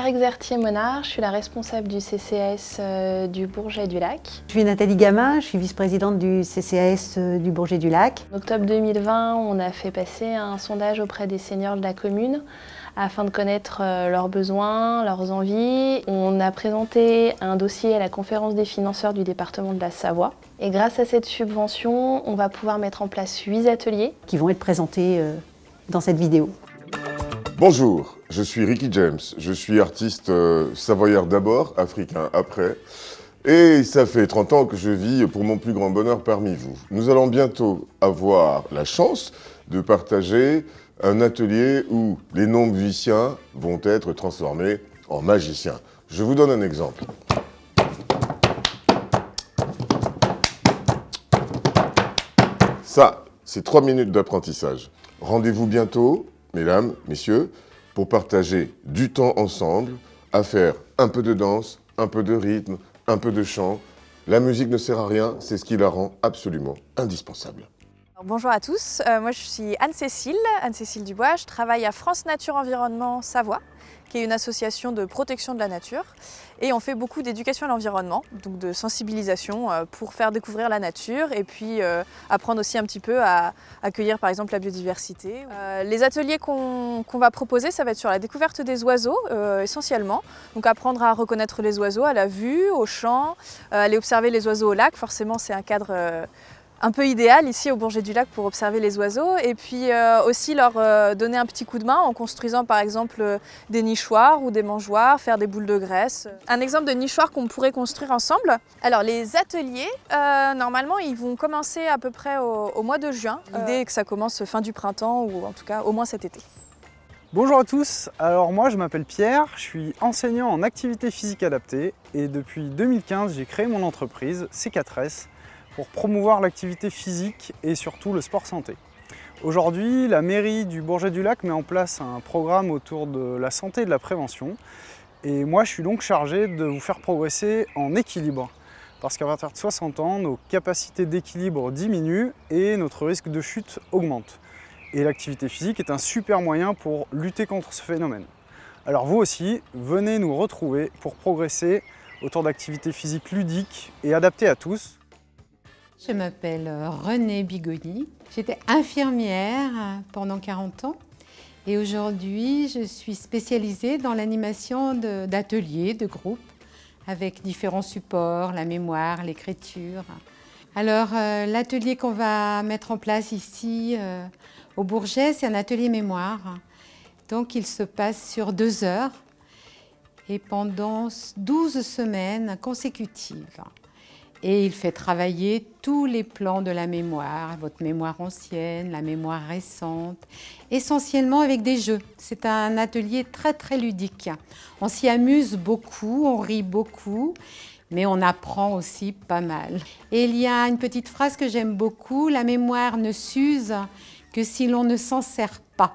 Claire Exertier-Monard, je suis la responsable du CCAS du Bourget-du-Lac. Je suis Nathalie Gamin, je suis vice-présidente du CCAS du Bourget-du-Lac. En octobre 2020, on a fait passer un sondage auprès des seniors de la commune afin de connaître leurs besoins, leurs envies. On a présenté un dossier à la conférence des financeurs du département de la Savoie. Et grâce à cette subvention, on va pouvoir mettre en place 8 ateliers qui vont être présentés dans cette vidéo. Bonjour, je suis Ricky James, je suis artiste savoyard d'abord, africain après, et ça fait 30 ans que je vis pour mon plus grand bonheur parmi vous. Nous allons bientôt avoir la chance de partager un atelier où les non-musiciens vont être transformés en magiciens. Je vous donne un exemple. Ça, c'est 3 minutes d'apprentissage. Rendez-vous bientôt, mesdames, messieurs, pour partager du temps ensemble, à faire un peu de danse, un peu de rythme, un peu de chant. La musique ne sert à rien, c'est ce qui la rend absolument indispensable. Bonjour à tous, moi je suis Anne-Cécile Dubois, je travaille à France Nature Environnement Savoie, qui est une association de protection de la nature. Et on fait beaucoup d'éducation à l'environnement, donc de sensibilisation pour faire découvrir la nature et puis apprendre aussi un petit peu à accueillir par exemple la biodiversité. Les ateliers qu'on va proposer, ça va être sur la découverte des oiseaux essentiellement. Donc apprendre à reconnaître les oiseaux à la vue, au chant, aller observer les oiseaux au lac. Forcément c'est un cadre un peu idéal ici au Bourget-du-Lac pour observer les oiseaux et puis aussi leur donner un petit coup de main en construisant par exemple des nichoirs ou des mangeoires, faire des boules de graisse. Un exemple de nichoir qu'on pourrait construire ensemble. Alors les ateliers, normalement ils vont commencer à peu près au mois de juin. L'idée est que ça commence fin du printemps ou en tout cas au moins cet été. Bonjour à tous, alors moi je m'appelle Pierre, je suis enseignant en activité physique adaptée et depuis 2015 j'ai créé mon entreprise C4S pour promouvoir l'activité physique et surtout le sport santé. Aujourd'hui, la mairie du Bourget-du-Lac met en place un programme autour de la santé et de la prévention. Et moi, je suis donc chargé de vous faire progresser en équilibre. Parce qu'à partir de 60 ans, nos capacités d'équilibre diminuent et notre risque de chute augmente. Et l'activité physique est un super moyen pour lutter contre ce phénomène. Alors vous aussi, venez nous retrouver pour progresser autour d'activités physiques ludiques et adaptées à tous. Je m'appelle Renée Bigoni, j'étais infirmière pendant 40 ans et aujourd'hui je suis spécialisée dans l'animation d'ateliers, de groupes avec différents supports, la mémoire, l'écriture. Alors l'atelier qu'on va mettre en place ici au Bourget, c'est un atelier mémoire. Donc il se passe sur 2 heures et pendant 12 semaines consécutives. Et il fait travailler tous les plans de la mémoire, votre mémoire ancienne, la mémoire récente, essentiellement avec des jeux. C'est un atelier très très ludique. On s'y amuse beaucoup, on rit beaucoup, mais on apprend aussi pas mal. Et il y a une petite phrase que j'aime beaucoup, la mémoire ne s'use que si l'on ne s'en sert pas.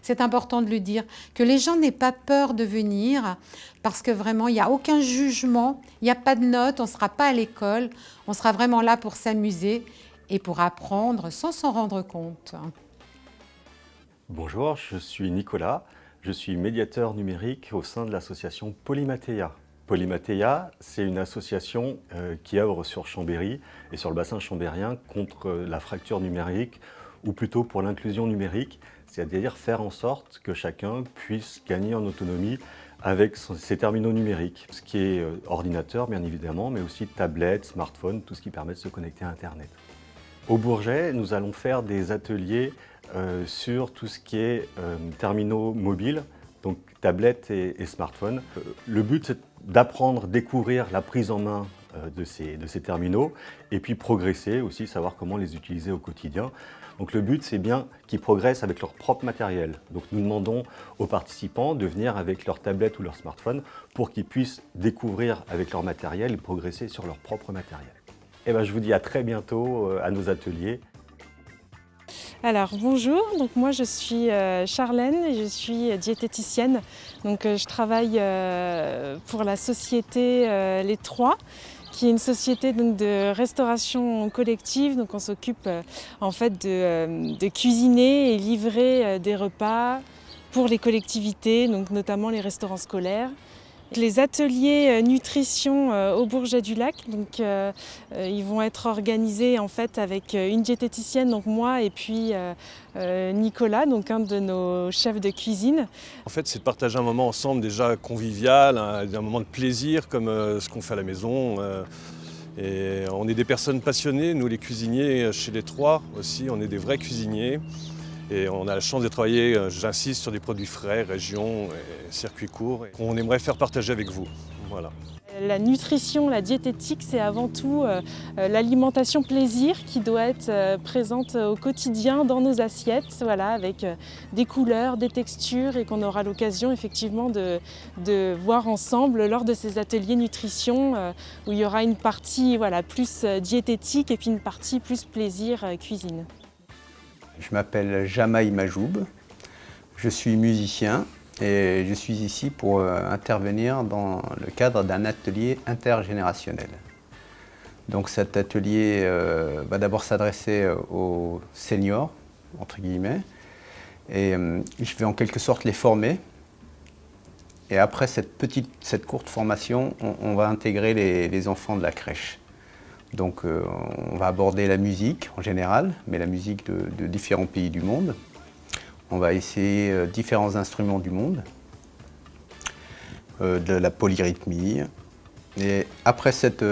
C'est important de le dire, que les gens n'aient pas peur de venir parce que vraiment, il n'y a aucun jugement, il n'y a pas de notes, on ne sera pas à l'école, on sera vraiment là pour s'amuser et pour apprendre sans s'en rendre compte. Bonjour, je suis Nicolas, je suis médiateur numérique au sein de l'association Polymathea. Polymathea, c'est une association qui œuvre sur Chambéry et sur le bassin chambérien contre la fracture numérique ou plutôt pour l'inclusion numérique, c'est-à-dire faire en sorte que chacun puisse gagner en autonomie avec ses terminaux numériques, ce qui est ordinateur bien évidemment, mais aussi tablette, smartphone, tout ce qui permet de se connecter à Internet. Au Bourget, nous allons faire des ateliers sur tout ce qui est terminaux mobiles, donc tablettes et smartphones. Le but, c'est d'apprendre, découvrir la prise en main de ces terminaux et puis progresser aussi, savoir comment les utiliser au quotidien. Donc le but, c'est bien qu'ils progressent avec leur propre matériel. Donc nous demandons aux participants de venir avec leur tablette ou leur smartphone pour qu'ils puissent découvrir avec leur matériel et progresser sur leur propre matériel. Et je vous dis à très bientôt à nos ateliers. Alors bonjour, donc moi je suis Charlène et je suis diététicienne. Donc je travaille pour la société Les Trois, qui est une société donc, de restauration collective. Donc on s'occupe en fait de cuisiner et livrer des repas pour les collectivités, donc notamment les restaurants scolaires. Les ateliers nutrition au Bourget du Lac, donc, ils vont être organisés en fait avec une diététicienne, donc moi, et puis Nicolas, donc un de nos chefs de cuisine. En fait, c'est de partager un moment ensemble déjà convivial, un moment de plaisir comme ce qu'on fait à la maison. Et on est des personnes passionnées, nous les cuisiniers chez les Trois aussi, on est des vrais cuisiniers. Et on a la chance de travailler, j'insiste, sur des produits frais, région, et circuits courts, qu'on aimerait faire partager avec vous. Voilà. La nutrition, la diététique, c'est avant tout l'alimentation plaisir qui doit être présente au quotidien dans nos assiettes, voilà, avec des couleurs, des textures, et qu'on aura l'occasion effectivement de voir ensemble lors de ces ateliers nutrition où il y aura une partie voilà, plus diététique et puis une partie plus plaisir cuisine. Je m'appelle Jamaï Majoub, je suis musicien et je suis ici pour intervenir dans le cadre d'un atelier intergénérationnel. Donc cet atelier va d'abord s'adresser aux seniors, entre guillemets, et je vais en quelque sorte les former. Et après cette courte formation, on va intégrer les enfants de la crèche. Donc on va aborder la musique en général, mais la musique de différents pays du monde. On va essayer différents instruments du monde, de la polyrythmie. Et après cette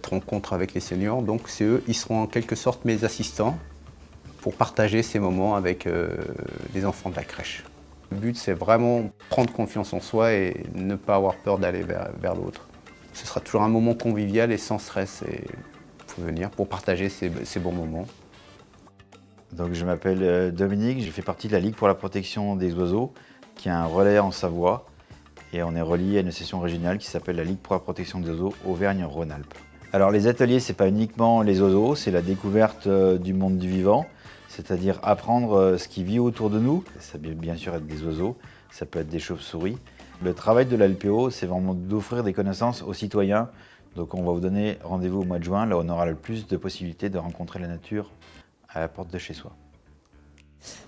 rencontre avec les seniors, donc c'est eux, ils seront en quelque sorte mes assistants pour partager ces moments avec les enfants de la crèche. Le but, c'est vraiment prendre confiance en soi et ne pas avoir peur d'aller vers l'autre. Ce sera toujours un moment convivial et sans stress. Et il faut venir pour partager ces bons moments. Donc, je m'appelle Dominique, je fais partie de la Ligue pour la protection des oiseaux, qui a un relais en Savoie. Et on est relié à une session régionale qui s'appelle la Ligue pour la protection des oiseaux Auvergne-Rhône-Alpes. Alors les ateliers, c'est pas uniquement les oiseaux, c'est la découverte du monde du vivant, c'est-à-dire apprendre ce qui vit autour de nous. Ça peut bien sûr être des oiseaux, ça peut être des chauves-souris. Le travail de la LPO, c'est vraiment d'offrir des connaissances aux citoyens. Donc on va vous donner rendez-vous au mois de juin, là où on aura le plus de possibilités de rencontrer la nature à la porte de chez soi.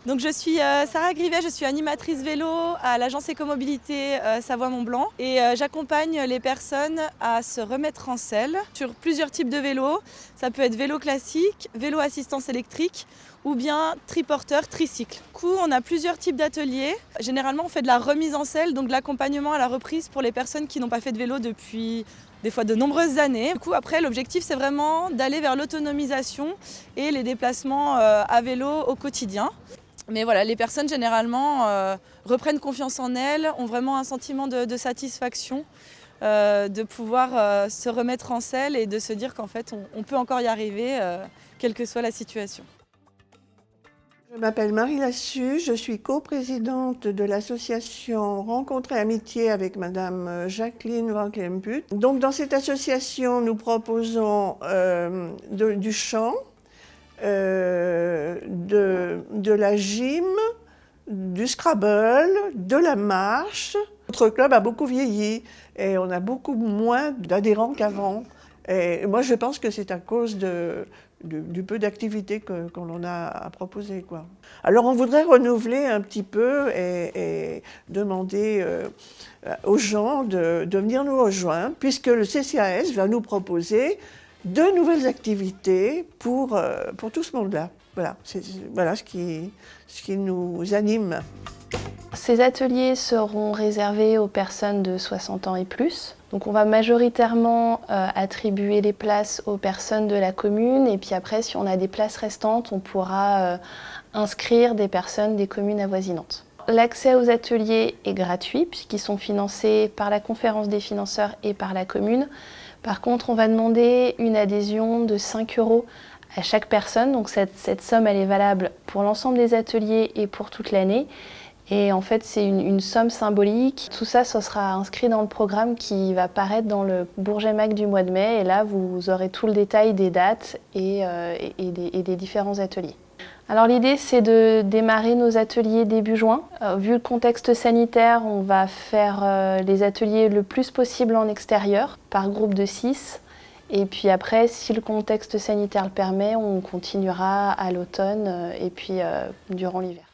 Donc je suis Sarah Grivet, je suis animatrice vélo à l'agence Écomobilité Savoie-Mont-Blanc et j'accompagne les personnes à se remettre en selle sur plusieurs types de vélos. Ça peut être vélo classique, vélo assistance électrique ou bien triporteur, tricycle. Du coup, on a plusieurs types d'ateliers. Généralement, on fait de la remise en selle, donc de l'accompagnement à la reprise pour les personnes qui n'ont pas fait de vélo depuis des fois de nombreuses années. Du coup, après, l'objectif, c'est vraiment d'aller vers l'autonomisation et les déplacements à vélo au quotidien. Mais voilà, les personnes, généralement, reprennent confiance en elles, ont vraiment un sentiment de satisfaction, de pouvoir se remettre en selle et de se dire qu'en fait, on peut encore y arriver, quelle que soit la situation. Je m'appelle Marie Lassus, je suis coprésidente de l'association Rencontre et Amitié avec Madame Jacqueline Van Klemput. Donc dans cette association, nous proposons du chant, de la gym, du Scrabble, de la marche. Notre club a beaucoup vieilli et on a beaucoup moins d'adhérents qu'avant. Et moi, je pense que c'est à cause du peu d'activités qu'on a à proposer, quoi. Alors, on voudrait renouveler un petit peu et demander aux gens de venir nous rejoindre, puisque le CCAS va nous proposer de nouvelles activités pour tout ce monde-là. Voilà, c'est ce qui nous anime. Ces ateliers seront réservés aux personnes de 60 ans et plus. Donc on va majoritairement attribuer les places aux personnes de la commune et puis après si on a des places restantes, on pourra inscrire des personnes des communes avoisinantes. L'accès aux ateliers est gratuit puisqu'ils sont financés par la conférence des financeurs et par la commune. Par contre, on va demander une adhésion de 5 € à chaque personne. Donc cette somme, elle est valable pour l'ensemble des ateliers et pour toute l'année. Et en fait, c'est une somme symbolique. Tout ça, ça sera inscrit dans le programme qui va paraître dans le Bourget Mac du mois de mai. Et là, vous aurez tout le détail des dates et des différents ateliers. Alors l'idée, c'est de démarrer nos ateliers début juin. Vu le contexte sanitaire, on va faire les ateliers le plus possible en extérieur, par groupe de 6. Et puis après, si le contexte sanitaire le permet, on continuera à l'automne et puis durant l'hiver.